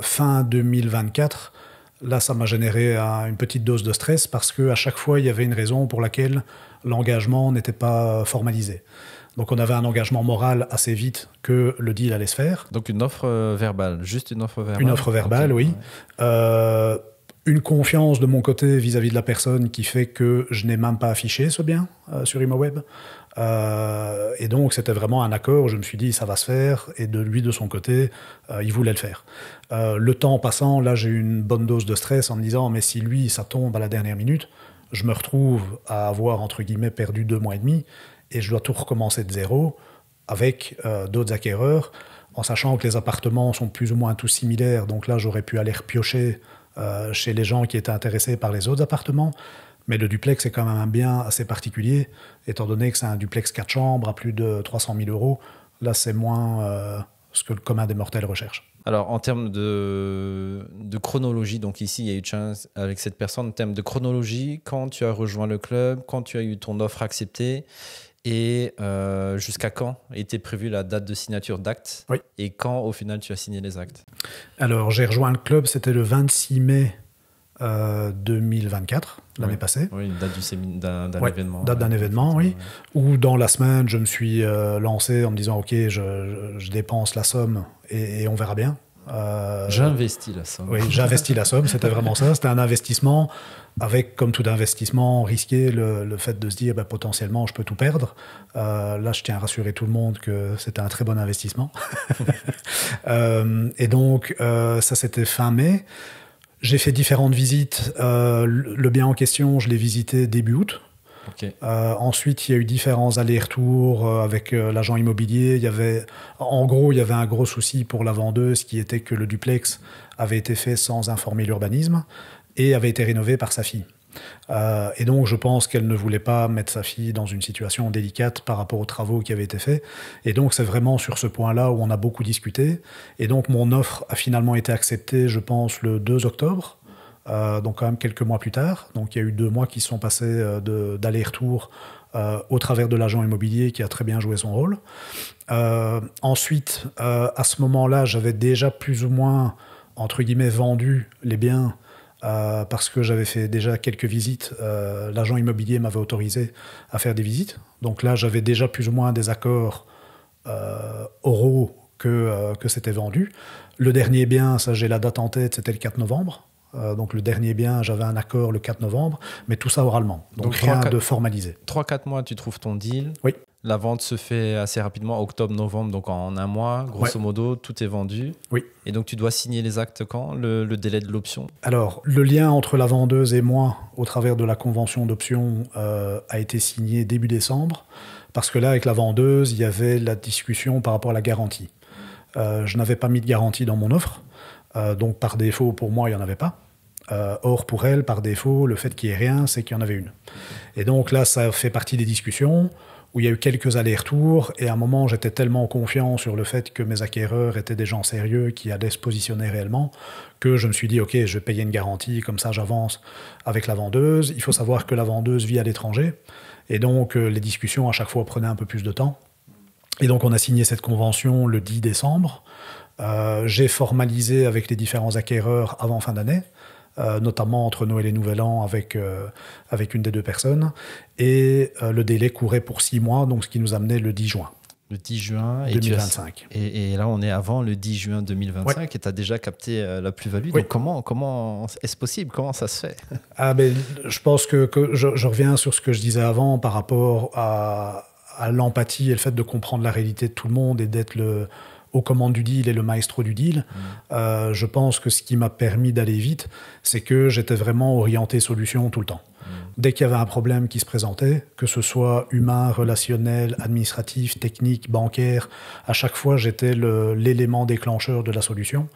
fin 2024, là, ça m'a généré une petite dose de stress parce qu'à chaque fois, il y avait une raison pour laquelle l'engagement n'était pas formalisé. Donc, on avait un engagement moral assez vite que le deal allait se faire. Donc, une offre verbale, juste une offre verbale? Une offre verbale, oui. Ouais. Une confiance de mon côté vis-à-vis de la personne qui fait que je n'ai même pas affiché ce bien sur ImoWeb. Et donc, c'était vraiment un accord. Je me suis dit, ça va se faire. Et de lui, de son côté, il voulait le faire. Le temps passant, là, j'ai eu une bonne dose de stress en me disant, mais si lui, ça tombe à la dernière minute, je me retrouve à avoir, entre guillemets, perdu 2 mois et demi. Et je dois tout recommencer de zéro avec d'autres acquéreurs, en sachant que les appartements sont plus ou moins tous similaires. Donc là, j'aurais pu aller repiocher chez les gens qui étaient intéressés par les autres appartements. Mais le duplex est quand même un bien assez particulier, étant donné que c'est un duplex 4 chambres à plus de 300 000 euros. Là, c'est moins ce que le commun des mortels recherche. Alors, en termes de chronologie, donc ici, il y a eu chance avec cette personne, en termes de chronologie, quand tu as rejoint le club, quand tu as eu ton offre acceptée, et jusqu'à quand était prévue la date de signature d'actes, oui. Et quand, au final, tu as signé les actes? Alors, j'ai rejoint le club, c'était le 26 mai 2024, l'année passée. Oui, une date d'un événement. Date d'un événement, oui. Où dans la semaine, je me suis lancé en me disant, OK, je dépense la somme et on verra bien. J'investis la somme. Oui, j'ai investi la somme, c'était vraiment ça. C'était un investissement avec, comme tout investissement risqué, le fait de se dire potentiellement je peux tout perdre. Là, je tiens à rassurer tout le monde que c'était un très bon investissement. Et donc, ça, c'était fin mai. J'ai fait différentes visites. Le bien en question, je l'ai visité début août. Okay. Ensuite, il y a eu différents allers-retours avec l'agent immobilier. Il y avait un gros souci pour la vendeuse qui était que le duplex avait été fait sans informer l'urbanisme et avait été rénové par sa fille. Et donc, je pense qu'elle ne voulait pas mettre sa fille dans une situation délicate par rapport aux travaux qui avaient été faits. Et donc, c'est vraiment sur ce point-là où on a beaucoup discuté. Et donc, mon offre a finalement été acceptée, je pense, le 2 octobre. Donc quand même quelques mois plus tard. Donc il y a eu 2 mois qui sont passés d'aller-retour au travers de l'agent immobilier qui a très bien joué son rôle. Ensuite, à ce moment-là, j'avais déjà plus ou moins, entre guillemets, vendu les biens parce que j'avais fait déjà quelques visites. L'agent immobilier m'avait autorisé à faire des visites. Donc là, j'avais déjà plus ou moins des accords oraux que c'était vendu. Le dernier bien, ça j'ai la date en tête, c'était le 4 novembre. Donc le dernier bien, j'avais un accord le 4 novembre, mais tout ça oralement. Donc rien de formalisé. 3-4 mois, tu trouves ton deal. Oui. La vente se fait assez rapidement, octobre-novembre, donc en un mois, grosso modo, tout est vendu. Oui. Et donc tu dois signer les actes quand, le délai de l'option? Alors, le lien entre la vendeuse et moi, au travers de la convention d'option, a été signé début décembre, parce que là, avec la vendeuse, il y avait la discussion par rapport à la garantie. Je n'avais pas mis de garantie dans mon offre. Donc par défaut, pour moi, il n'y en avait pas. Or, pour elle, par défaut, le fait qu'il n'y ait rien, c'est qu'il y en avait une. Et donc là, ça fait partie des discussions où il y a eu quelques allers-retours. Et à un moment, j'étais tellement confiant sur le fait que mes acquéreurs étaient des gens sérieux qui allaient se positionner réellement que je me suis dit, OK, je vais payer une garantie, comme ça j'avance avec la vendeuse. Il faut savoir que la vendeuse vit à l'étranger. Et donc, les discussions, à chaque fois, prenaient un peu plus de temps. Et donc, on a signé cette convention le 10 décembre. J'ai formalisé avec les différents acquéreurs avant fin d'année, notamment entre Noël et Nouvel An avec une des 2 personnes. Et le délai courait pour 6 mois, donc ce qui nous amenait le 10 juin. Le 10 juin 2025. Et là, on est avant le 10 juin 2025 et tu as déjà capté la plus-value. Oui. Donc comment est-ce possible? Comment ça se fait? Je pense que je reviens sur ce que je disais avant par rapport à l'empathie et le fait de comprendre la réalité de tout le monde et d'être aux commandes du deal et le maestro du deal. Je pense que ce qui m'a permis d'aller vite, c'est que j'étais vraiment orienté solution tout le temps. Dès qu'il y avait un problème qui se présentait, que ce soit humain, relationnel, administratif, technique, bancaire, à chaque fois, j'étais l'élément déclencheur de la solution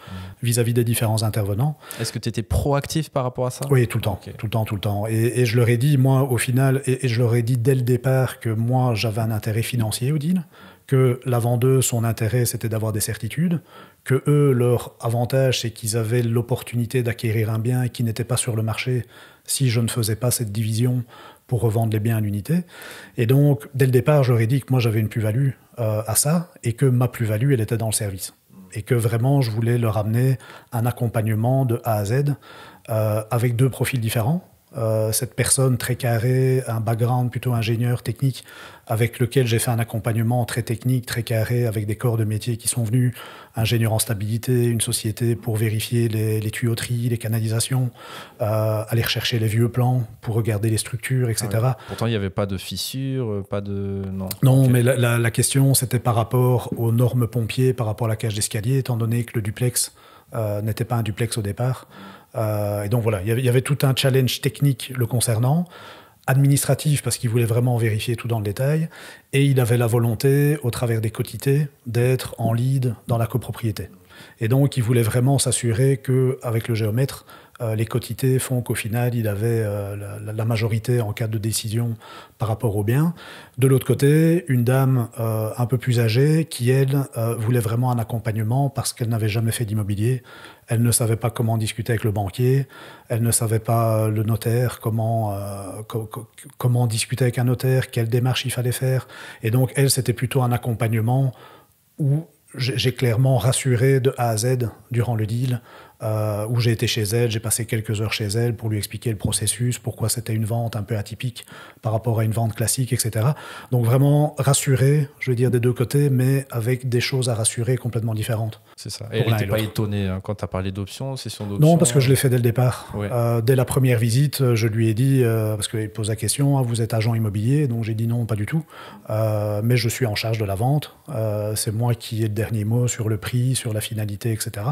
vis-à-vis des différents intervenants. Est-ce que tu étais proactif par rapport à ça? Oui, tout le temps, okay. tout le temps. Et je leur ai dit, moi, au final, et je leur ai dit dès le départ que moi, j'avais un intérêt financier au deal, que la vendeuse, son intérêt, c'était d'avoir des certitudes, que eux, leur avantage, c'est qu'ils avaient l'opportunité d'acquérir un bien qui n'était pas sur le marché si je ne faisais pas cette division pour revendre les biens à l'unité. Et donc, dès le départ, je leur ai dit que moi, j'avais une plus-value à ça et que ma plus-value, elle était dans le service. Et que vraiment, je voulais leur amener un accompagnement de A à Z avec 2 profils différents. Cette personne très carrée, un background plutôt ingénieur technique avec lequel j'ai fait un accompagnement très technique, très carré avec des corps de métier qui sont venus, ingénieur en stabilité, une société pour vérifier les tuyauteries, les canalisations, aller rechercher les vieux plans pour regarder les structures, etc. Ah oui. Pourtant, il n'y avait pas de fissures, pas de... Non, okay. Mais la question, c'était par rapport aux normes pompiers, par rapport à la cage d'escalier, étant donné que le duplex n'était pas un duplex au départ. Et donc voilà, il y avait tout un challenge technique le concernant, administratif parce qu'il voulait vraiment vérifier tout dans le détail, et il avait la volonté, au travers des quotités, d'être en lead dans la copropriété. Et donc il voulait vraiment s'assurer qu'avec le géomètre, les quotités font qu'au final, il avait la majorité en cas de décision par rapport au bien. De l'autre côté, une dame un peu plus âgée qui, elle, voulait vraiment un accompagnement parce qu'elle n'avait jamais fait d'immobilier. Elle ne savait pas comment discuter avec le banquier, elle ne savait pas le notaire, comment discuter avec un notaire, quelle démarche il fallait faire. Et donc, elle, c'était plutôt un accompagnement où j'ai clairement rassuré de A à Z durant le deal, où j'ai été chez elle, j'ai passé quelques heures chez elle pour lui expliquer le processus, pourquoi c'était une vente un peu atypique par rapport à une vente classique, etc. Donc vraiment rassuré, je veux dire, des deux côtés, mais avec des choses à rassurer complètement différentes. C'est ça. Et elle n'était pas étonnée hein, quand tu as parlé d'options, session d'options? Non, parce que je l'ai fait dès le départ. Ouais. Dès la première visite, je lui ai dit, parce qu'il pose la question, vous êtes agent immobilier? Donc j'ai dit non, pas du tout. Mais je suis en charge de la vente. C'est moi qui ai le dernier mot sur le prix, sur la finalité, etc.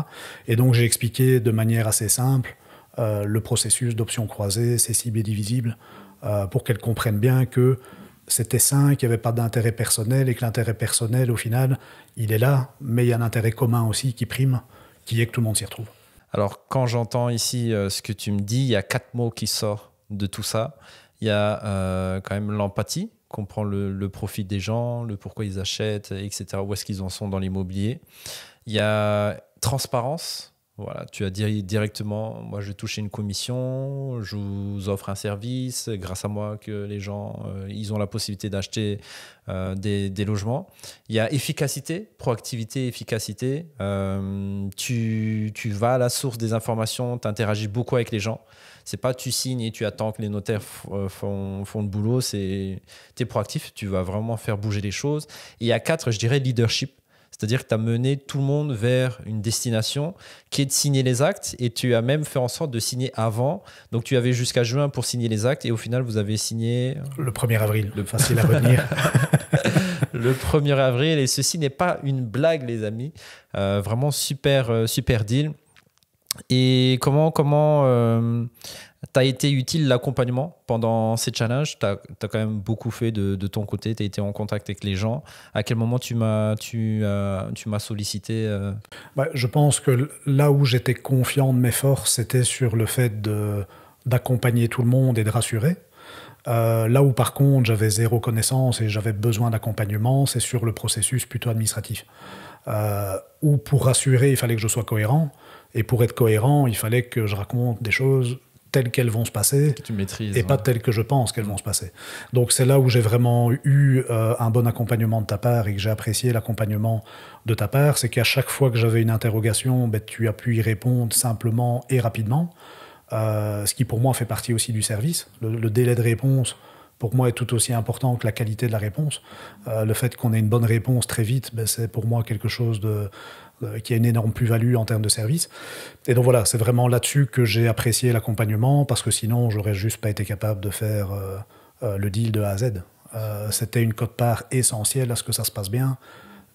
Et donc j'ai expliqué de manière assez simple le processus d'options croisées, cessibles et divisibles, pour qu'elle comprenne bien que c'était sain, qu'il n'y avait pas d'intérêt personnel et que l'intérêt personnel, au final, il est là, mais il y a un intérêt commun aussi qui prime, qui est que tout le monde s'y retrouve. Alors, quand j'entends ici ce que tu me dis, il y a 4 mots qui sortent de tout ça. Il y a quand même l'empathie, comprendre le profit des gens, le pourquoi ils achètent, etc., où est-ce qu'ils en sont dans l'immobilier. Il y a transparence. Voilà, tu as dit directement, moi je vais toucher une commission, je vous offre un service, grâce à moi que les gens ils ont la possibilité d'acheter des logements. Il y a efficacité, proactivité, efficacité. Tu vas à la source des informations, tu interagis beaucoup avec les gens. C'est pas tu signes et tu attends que les notaires font le boulot, tu es proactif, tu vas vraiment faire bouger les choses. Et il y a 4, je dirais, leadership. C'est-à-dire que tu as mené tout le monde vers une destination qui est de signer les actes et tu as même fait en sorte de signer avant. Donc, tu avais jusqu'à juin pour signer les actes et au final, vous avez signé… Le 1er avril, facile à retenir. Le 1er avril et ceci n'est pas une blague, les amis. Vraiment super deal. Et comment t'as été utile l'accompagnement pendant ces challenges? Tu as quand même beaucoup fait de ton côté, tu as été en contact avec les gens. À quel moment tu m'as sollicité Je pense que là où j'étais confiant de mes forces, c'était sur le fait d'accompagner tout le monde et de rassurer. Là où par contre j'avais zéro connaissance et j'avais besoin d'accompagnement, c'est sur le processus plutôt administratif. Où pour rassurer, il fallait que je sois cohérent. Et pour être cohérent, il fallait que je raconte des choses telles qu'elles vont se passer, que tu maîtrises, et pas telles que je pense qu'elles vont se passer. Donc c'est là où j'ai vraiment eu un bon accompagnement de ta part et que j'ai apprécié l'accompagnement de ta part, c'est qu'à chaque fois que j'avais une interrogation, tu as pu y répondre simplement et rapidement, ce qui pour moi fait partie aussi du service. Le délai de réponse, pour moi, est tout aussi important que la qualité de la réponse. Le fait qu'on ait une bonne réponse très vite, c'est pour moi quelque chose qui a une énorme plus-value en termes de service. Et donc voilà, c'est vraiment là-dessus que j'ai apprécié l'accompagnement, parce que sinon, j'aurais juste pas été capable de faire le deal de A à Z. C'était une quote-part essentielle à ce que ça se passe bien.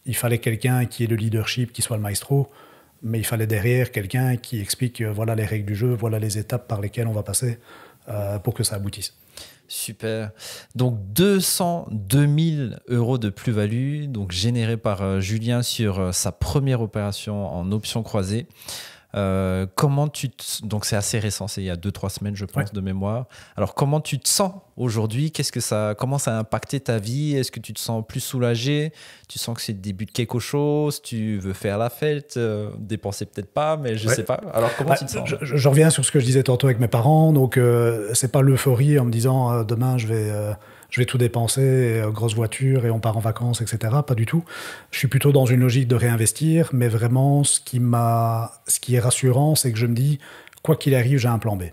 Il fallait quelqu'un qui ait le leadership, qui soit le maestro, mais il fallait derrière quelqu'un qui explique voilà les règles du jeu, voilà les étapes par lesquelles on va passer pour que ça aboutisse. Super. Donc 202 000 € de plus-value, donc généré par Julien sur sa première opération en option croisée. Donc c'est assez récent, c'est il y a 2-3 semaines je pense, de mémoire. Alors comment tu te sens aujourd'hui? Comment ça a impacté ta vie? Est-ce que tu te sens plus soulagé? Tu sens que c'est le début de quelque chose? Tu veux faire la fête? Dépenser peut-être pas, mais je sais pas. Alors comment tu te sens? Je reviens sur ce que je disais tantôt avec mes parents. Donc c'est pas l'euphorie en me disant demain je vais tout dépenser, grosse voiture et on part en vacances, etc. Pas du tout. Je suis plutôt dans une logique de réinvestir, mais vraiment ce qui est rassurant, c'est que je me dis, quoi qu'il arrive, j'ai un plan B.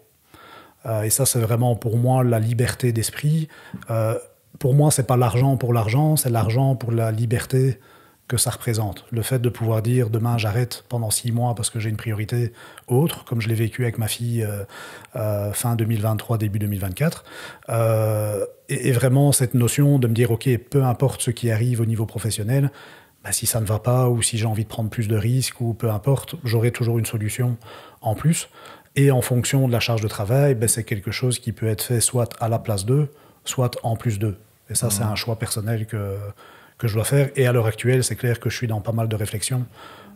Et ça, c'est vraiment pour moi la liberté d'esprit. Pour moi, c'est pas l'argent pour l'argent, c'est l'argent pour la liberté que ça représente. Le fait de pouvoir dire demain j'arrête pendant 6 mois parce que j'ai une priorité autre, comme je l'ai vécu avec ma fille fin 2023, début 2024. Et vraiment cette notion de me dire ok, peu importe ce qui arrive au niveau professionnel, si ça ne va pas ou si j'ai envie de prendre plus de risques ou peu importe, j'aurai toujours une solution en plus. Et en fonction de la charge de travail, c'est quelque chose qui peut être fait soit à la place d'eux, soit en plus d'eux. Et ça, c'est un choix personnel que je dois faire. Et à l'heure actuelle, c'est clair que je suis dans pas mal de réflexions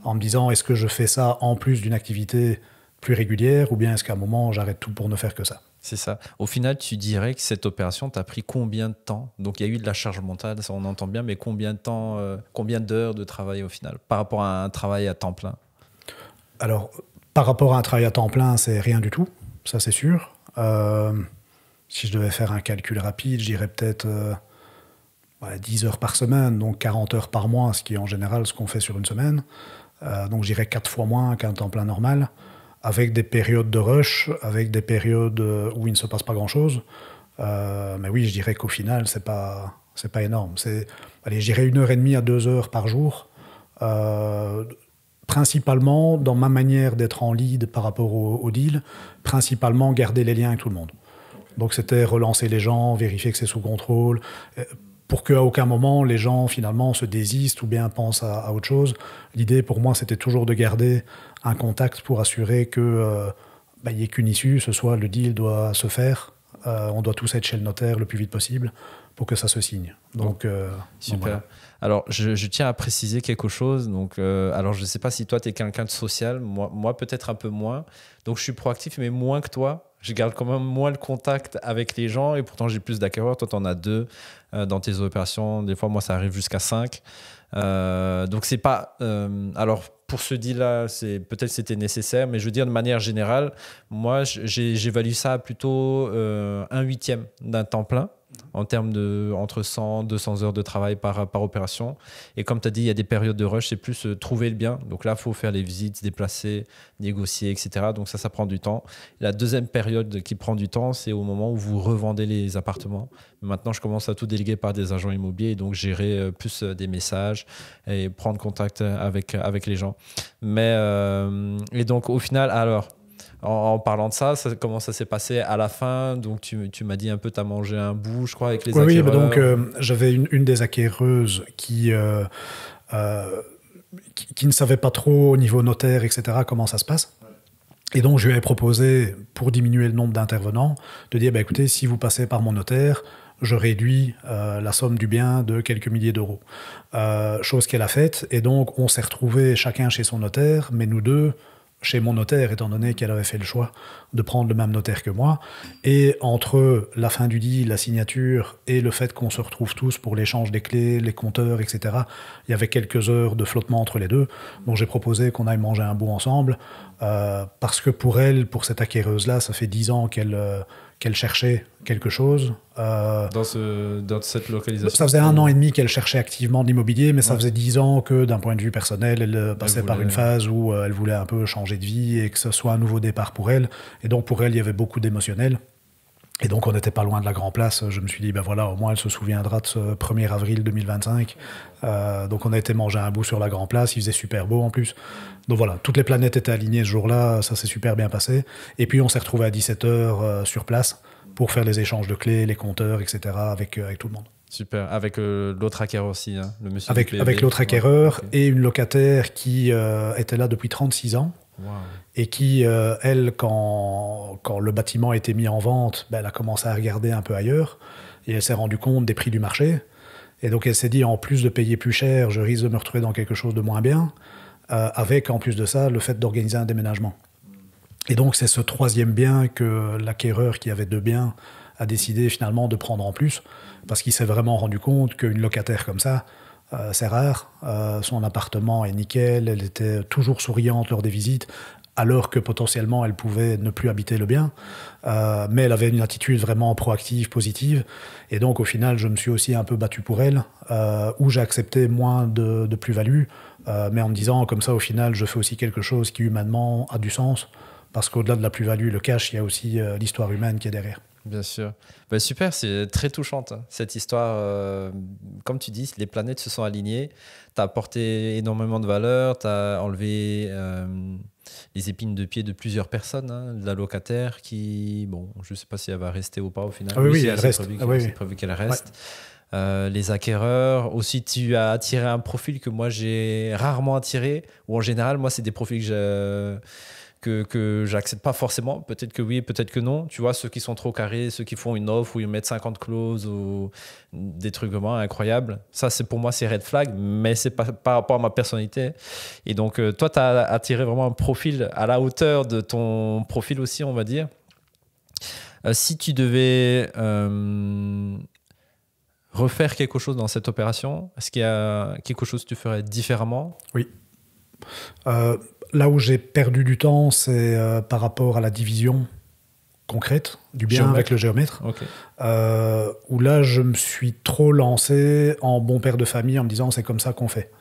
en me disant, est-ce que je fais ça en plus d'une activité plus régulière ou bien est-ce qu'à un moment, j'arrête tout pour ne faire que ça? C'est ça. Au final, tu dirais que cette opération t'a pris combien de temps? Donc, il y a eu de la charge mentale, ça on entend bien, mais combien de temps, combien d'heures de travail au final par rapport à un travail à temps plein? Alors, par rapport à un travail à temps plein, c'est rien du tout, ça c'est sûr. Si je devais faire un calcul rapide, je dirais peut-être 10 heures par semaine, donc 40 heures par mois, ce qui est en général ce qu'on fait sur une semaine. Donc, je dirais 4 fois moins qu'un temps plein normal, avec des périodes de rush, avec des périodes où il ne se passe pas grand-chose. Mais oui, je dirais qu'au final, c'est pas énorme. Allez, je dirais 1h30 à 2 heures par jour. Principalement, dans ma manière d'être en lead par rapport au deal, principalement garder les liens avec tout le monde. Donc c'était relancer les gens, vérifier que c'est sous contrôle, pour qu'à aucun moment les gens finalement se désistent ou bien pensent à autre chose. L'idée pour moi, c'était toujours de garder un contact pour assurer que il n'y ait qu'une issue, ce soit le deal doit se faire, on doit tous être chez le notaire le plus vite possible pour que ça se signe. Donc, super. Donc voilà. Alors, je tiens à préciser quelque chose. Donc, alors, je ne sais pas si toi, tu es quelqu'un de social. Moi peut-être un peu moins. Donc, je suis proactif, mais moins que toi. Je garde quand même moins le contact avec les gens. Et pourtant, j'ai plus d'acquéreurs. Toi, tu en as 2 dans tes opérations. Des fois, moi, ça arrive jusqu'à 5. Donc, c'est pas... alors, pour ce deal-là, peut-être c'était nécessaire. Mais je veux dire, de manière générale, moi, j'évalue ça à plutôt 1/8 d'un temps plein, en termes de entre 100 200 heures de travail par opération. Et comme tu as dit, il y a des périodes de rush, c'est plus trouver le bien. Donc là, il faut faire les visites, se déplacer, négocier, etc. Donc ça prend du temps. La deuxième période qui prend du temps, c'est au moment où vous revendez les appartements. Maintenant, je commence à tout déléguer par des agents immobiliers, et donc gérer plus des messages et prendre contact avec les gens. Mais, et donc au final, alors... En parlant de ça, comment ça s'est passé à la fin? Donc, tu m'as dit un peu, tu as mangé un bout, je crois, avec les acquéreurs. Oui, donc j'avais une des acquéreuses qui ne savait pas trop au niveau notaire, etc., comment ça se passe. Et donc, je lui avais proposé, pour diminuer le nombre d'intervenants, de dire, écoutez, si vous passez par mon notaire, je réduis la somme du bien de quelques milliers d'euros. Chose qu'elle a faite. Et donc, on s'est retrouvés chacun chez son notaire, mais nous deux chez mon notaire, étant donné qu'elle avait fait le choix de prendre le même notaire que moi. Et entre la fin du deal, la signature et le fait qu'on se retrouve tous pour l'échange des clés, les compteurs, etc., il y avait quelques heures de flottement entre les deux. Donc j'ai proposé qu'on aille manger un bout ensemble, parce que pour elle, pour cette acquéreuse-là, ça fait 10 ans qu'elle cherchait quelque chose. Dans cette localisation. Ça faisait 1 an et demi qu'elle cherchait activement de l'immobilier, mais ça faisait 10 ans que, d'un point de vue personnel, elle passait par une phase où elle voulait un peu changer de vie et que ce soit un nouveau départ pour elle. Et donc, pour elle, il y avait beaucoup d'émotionnel. Et donc, on n'était pas loin de la Grand Place. Je me suis dit, voilà, au moins, elle se souviendra de ce 1er avril 2025. Donc, on a été manger un bout sur la Grand Place. Il faisait super beau, en plus. Donc, voilà, toutes les planètes étaient alignées ce jour-là. Ça s'est super bien passé. Et puis, on s'est retrouvés à 17h sur place pour faire les échanges de clés, les compteurs, etc. avec tout le monde. Super. Avec l'autre acquéreur aussi, hein, le monsieur avec l'autre acquéreur, okay. Et une locataire qui était là depuis 36 ans. Wow. Et qui, elle, quand le bâtiment a été mis en vente, elle a commencé à regarder un peu ailleurs. Et elle s'est rendue compte des prix du marché. Et donc, elle s'est dit, en plus de payer plus cher, je risque de me retrouver dans quelque chose de moins bien. Avec, en plus de ça, le fait d'organiser un déménagement. Et donc, c'est ce 3e bien que l'acquéreur, qui avait 2 biens, a décidé finalement de prendre en plus. Parce qu'il s'est vraiment rendu compte qu'une locataire comme ça, c'est rare. Son appartement est nickel, elle était toujours souriante lors des visites, alors que potentiellement elle pouvait ne plus habiter le bien. Mais elle avait une attitude vraiment proactive, positive. Et donc au final, je me suis aussi un peu battu pour elle, où j'ai accepté moins de plus-value, mais en me disant, comme ça au final, je fais aussi quelque chose qui humainement a du sens, parce qu'au-delà de la plus-value, le cash, il y a aussi l'histoire humaine qui est derrière. Bien sûr. Super, c'est très touchante, hein, cette histoire. Comme tu dis, les planètes se sont alignées. Tu as apporté énormément de valeur. Tu as enlevé les épines de pied de plusieurs personnes. Hein, la locataire qui, je ne sais pas si elle va rester ou pas au final. Oui, elle reste. C'est prévu qu'elle reste. Ouais. Les acquéreurs. Aussi, tu as attiré un profil que moi, j'ai rarement attiré. Ou en général, moi, c'est des profils que j'accepte pas forcément. Peut-être que oui, peut-être que non. Tu vois, ceux qui sont trop carrés, ceux qui font une offre où ils mettent 50 clauses ou des trucs vraiment incroyables. Ça, c'est pour moi, c'est red flag, mais c'est pas par rapport à ma personnalité. Et donc, toi, tu as attiré vraiment un profil à la hauteur de ton profil aussi, on va dire. Si tu devais refaire quelque chose dans cette opération, est-ce qu'il y a quelque chose que tu ferais différemment? Oui. Là où j'ai perdu du temps, c'est par rapport à la division concrète du bien Géomètre. avec le géomètre. Ok. Où là, je me suis trop lancé en bon père de famille en me disant c'est comme ça qu'on fait.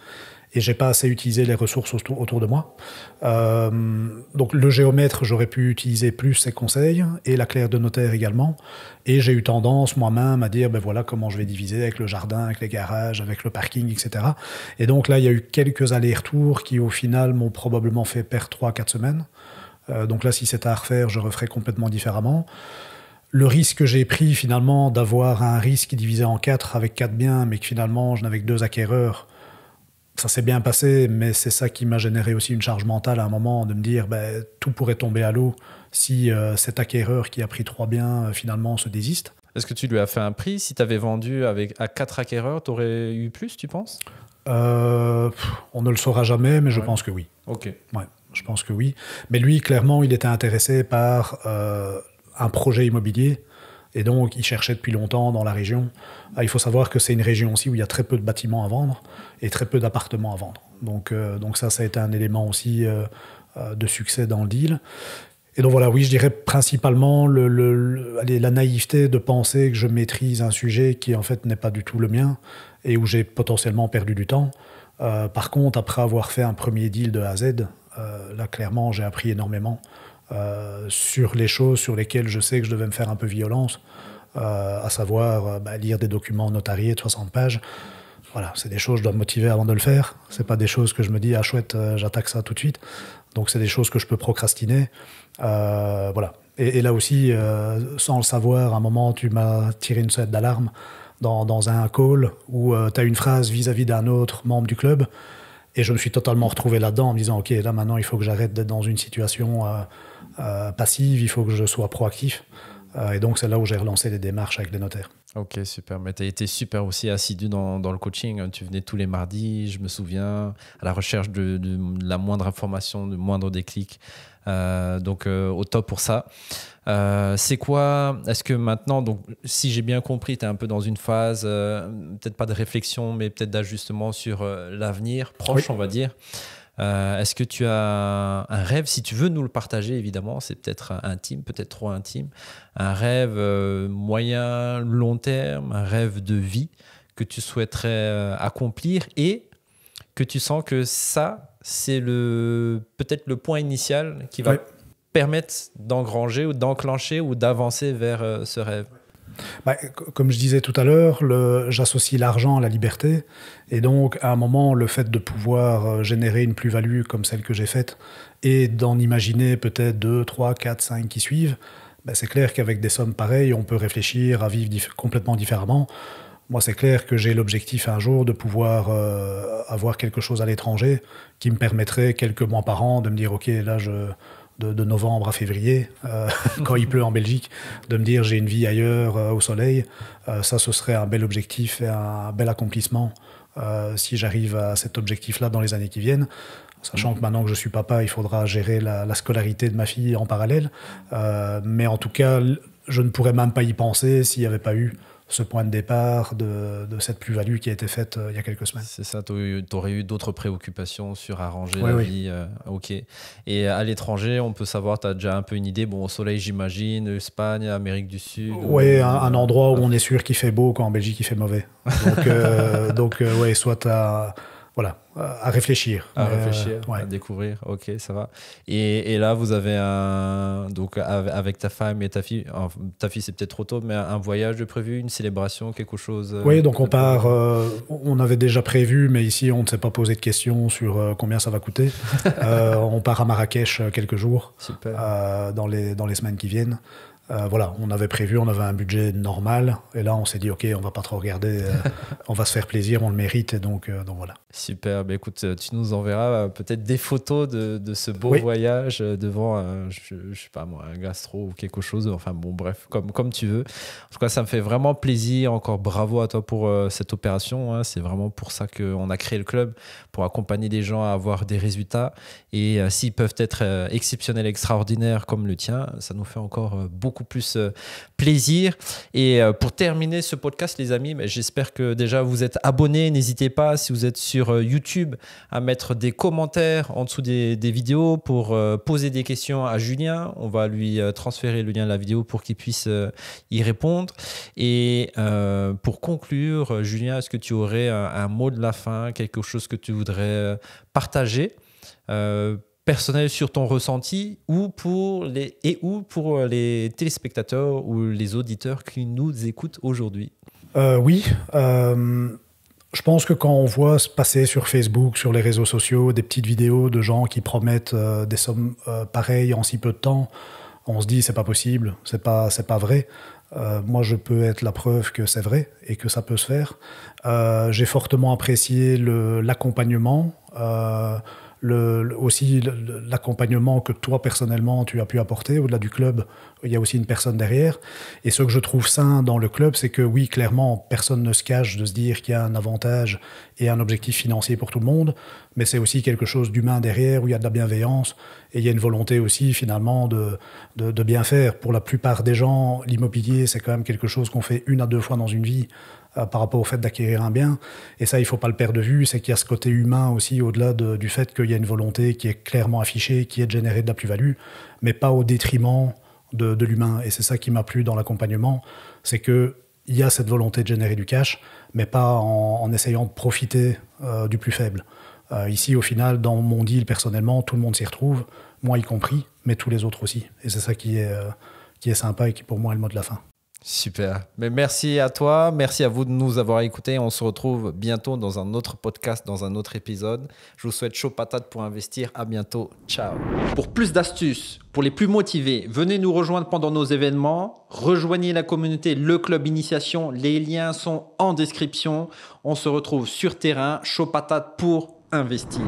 Et j'ai pas assez utilisé les ressources autour de moi. Donc le géomètre, j'aurais pu utiliser plus ses conseils, et la clerc de notaire également. Et j'ai eu tendance moi-même à dire, ben voilà comment je vais diviser avec le jardin, avec les garages, avec le parking, etc. Et donc là, il y a eu quelques allers-retours qui, au final, m'ont probablement fait perdre 3-4 semaines. Donc là, si c'était à refaire, je referais complètement différemment. Le risque que j'ai pris, finalement, d'avoir un risque divisé en 4 avec 4 biens, mais que finalement, je n'avais que 2 acquéreurs, ça s'est bien passé, mais c'est ça qui m'a généré aussi une charge mentale à un moment, de me dire ben, tout pourrait tomber à l'eau si cet acquéreur qui a pris 3 biens finalement se désiste. Est-ce que tu lui as fait un prix? Si tu avais vendu à 4 acquéreurs, tu aurais eu plus, tu penses? On ne le saura jamais, mais je pense que oui. Ok. Ouais, je pense que oui. Mais lui, clairement, il était intéressé par un projet immobilier. Et donc, il cherchait depuis longtemps dans la région. Il faut savoir que c'est une région aussi où il y a très peu de bâtiments à vendre et très peu d'appartements à vendre. Donc ça a été un élément aussi de succès dans le deal. Et donc voilà, oui, je dirais principalement la naïveté de penser que je maîtrise un sujet qui en fait n'est pas du tout le mien et où j'ai potentiellement perdu du temps. Par contre, après avoir fait un premier deal de A à Z, là clairement j'ai appris énormément. Sur les choses sur lesquelles je sais que je devais me faire un peu violence, à savoir lire des documents notariés de 60 pages. Voilà, c'est des choses que je dois me motiver avant de le faire. C'est pas des choses que je me dis ah chouette, j'attaque ça tout de suite. Donc c'est des choses que je peux procrastiner. Voilà. Et là aussi, sans le savoir, à un moment tu m'as tiré une sonnette d'alarme dans un call où tu as une phrase vis-à-vis d'un autre membre du club. Et je me suis totalement retrouvé là-dedans en me disant ok, là maintenant il faut que j'arrête d'être dans une situation passive, il faut que je sois proactif. Et donc c'est là où j'ai relancé les démarches avec les notaires. Ok, super. Mais tu as été super aussi assidu dans le coaching. Tu venais tous les mardis, je me souviens, à la recherche de la moindre information, du moindre déclic. Donc au top pour ça. C'est quoi? Est-ce que maintenant, donc, si j'ai bien compris, tu es un peu dans une phase, peut-être pas de réflexion, mais peut-être d'ajustement sur l'avenir proche, Oui. on va dire. Est-ce que tu as un rêve, si tu veux nous le partager, évidemment, c'est peut-être intime, peut-être trop intime, un rêve moyen, long terme, un rêve de vie que tu souhaiterais accomplir et que tu sens que ça, c'est peut-être le point initial qui va permettre d'engranger ou d'enclencher ou d'avancer vers ce rêve? Comme je disais tout à l'heure, j'associe l'argent à la liberté. Et donc, à un moment, le fait de pouvoir générer une plus-value comme celle que j'ai faite et d'en imaginer peut-être 2, 3, 4, 5 qui suivent, c'est clair qu'avec des sommes pareilles, on peut réfléchir à vivre complètement différemment. Moi, c'est clair que j'ai l'objectif un jour de pouvoir avoir quelque chose à l'étranger qui me permettrait quelques mois par an de me dire, OK, là, de novembre à février, quand il pleut en Belgique, de me dire j'ai une vie ailleurs au soleil. Ça, ce serait un bel objectif et un bel accomplissement si j'arrive à cet objectif-là dans les années qui viennent. Sachant que maintenant que je suis papa, il faudra gérer la scolarité de ma fille en parallèle. Mais en tout cas, je ne pourrais même pas y penser s'il n'y avait pas eu ce point de départ de cette plus-value qui a été faite il y a quelques semaines. C'est ça, tu aurais eu d'autres préoccupations sur arranger la vie. Ok. Et à l'étranger, on peut savoir, tu as déjà un peu une idée. Bon, au soleil, j'imagine, Espagne, Amérique du Sud. Oui, un endroit où on est sûr qu'il fait beau quand en Belgique il fait mauvais. Donc, soit à réfléchir. À découvrir. Ok, ça va. Et là, vous avez donc avec ta femme et ta fille c'est peut-être trop tôt, mais un voyage de prévu, une célébration, quelque chose. Oui, donc on part. On avait déjà prévu, mais ici on ne s'est pas posé de questions sur combien ça va coûter. On part à Marrakech quelques jours. Super. Dans les semaines qui viennent. Voilà, on avait prévu, on avait un budget normal, et là on s'est dit ok, on va pas trop regarder, on va se faire plaisir, on le mérite, et donc voilà. Super, bah écoute, tu nous enverras peut-être des photos de ce beau voyage devant, je sais pas moi, un gastro ou quelque chose, enfin bon bref, comme tu veux. En tout cas, ça me fait vraiment plaisir, encore bravo à toi pour cette opération, hein. C'est vraiment pour ça qu'on a créé le club, pour accompagner les gens à avoir des résultats, et s'ils peuvent être exceptionnels, extraordinaires comme le tien, ça nous fait encore beaucoup plus plaisir. Et pour terminer ce podcast, les amis, j'espère que déjà vous êtes abonnés. N'hésitez pas, si vous êtes sur YouTube, à mettre des commentaires en dessous des vidéos pour poser des questions à Julien. On va lui transférer le lien de la vidéo pour qu'il puisse y répondre. Et pour conclure, Julien, est-ce que tu aurais un mot de la fin, quelque chose que tu voudrais partager personnel sur ton ressenti, ou pour les téléspectateurs ou les auditeurs qui nous écoutent aujourd'hui? Oui, je pense que quand on voit se passer sur Facebook, sur les réseaux sociaux, des petites vidéos de gens qui promettent des sommes pareilles en si peu de temps, on se dit c'est pas possible, c'est pas vrai. Moi, je peux être la preuve que c'est vrai et que ça peut se faire. J'ai fortement apprécié l'accompagnement, aussi l'accompagnement que toi personnellement tu as pu apporter au-delà du club. Il y a aussi une personne derrière, et ce que je trouve sain dans le club, c'est que oui, clairement, personne ne se cache de se dire qu'il y a un avantage et un objectif financier pour tout le monde, mais c'est aussi quelque chose d'humain derrière, où il y a de la bienveillance et il y a une volonté aussi finalement de bien faire. Pour la plupart des gens, l'immobilier, c'est quand même quelque chose qu'on fait 1 à 2 fois dans une vie, par rapport au fait d'acquérir un bien. Et ça, il ne faut pas le perdre de vue, c'est qu'il y a ce côté humain aussi, au-delà du fait qu'il y a une volonté qui est clairement affichée, qui est de générer de la plus-value, mais pas au détriment de l'humain. Et c'est ça qui m'a plu dans l'accompagnement, c'est qu'il y a cette volonté de générer du cash, mais pas en essayant de profiter du plus faible. Ici, au final, dans mon deal, personnellement, tout le monde s'y retrouve, moi y compris, mais tous les autres aussi. Et c'est ça qui est sympa et qui, pour moi, est le mot de la fin. Super. Mais merci à toi. Merci à vous de nous avoir écoutés. On se retrouve bientôt dans un autre podcast, dans un autre épisode. Je vous souhaite chaud patate pour investir. À bientôt. Ciao. Pour plus d'astuces, pour les plus motivés, venez nous rejoindre pendant nos événements. Rejoignez la communauté Le Club Initiation. Les liens sont en description. On se retrouve sur terrain. Chaud patate pour investir.